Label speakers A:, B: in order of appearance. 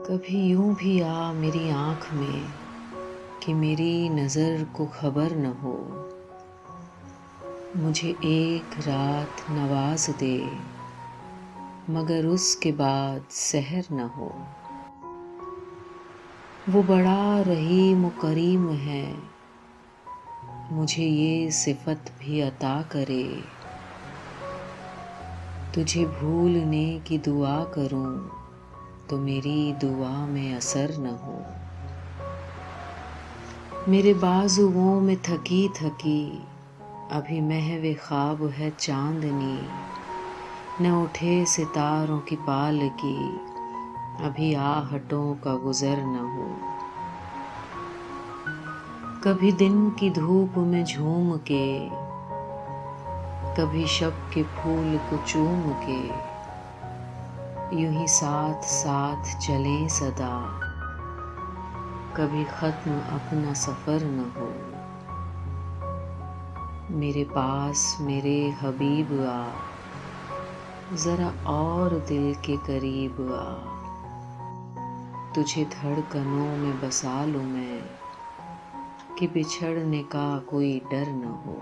A: कभी यूं भी आ मेरी आँख में कि मेरी नज़र को खबर न हो। मुझे एक रात नवाज दे मगर उसके बाद सहर न हो। वो बड़ा रहीम व करीम है, मुझे ये सिफत भी अता करे। तुझे भूलने की दुआ करूं तो मेरी दुआ में असर न हो। मेरे बाजुओं में थकी थकी अभी महवे ख्वाब है चांदनी। न उठे सितारों की पालकी, अभी आहटों का गुजर न हो। कभी दिन की धूप में झूम के, कभी शब के फूल को चूम के, यूं ही साथ साथ चले सदा, कभी खत्म अपना सफर न हो। मेरे पास मेरे हबीब आ, जरा और दिल के करीब आ। तुझे धड़कनों में बसा लूं मैं कि बिछड़ने का कोई डर न हो।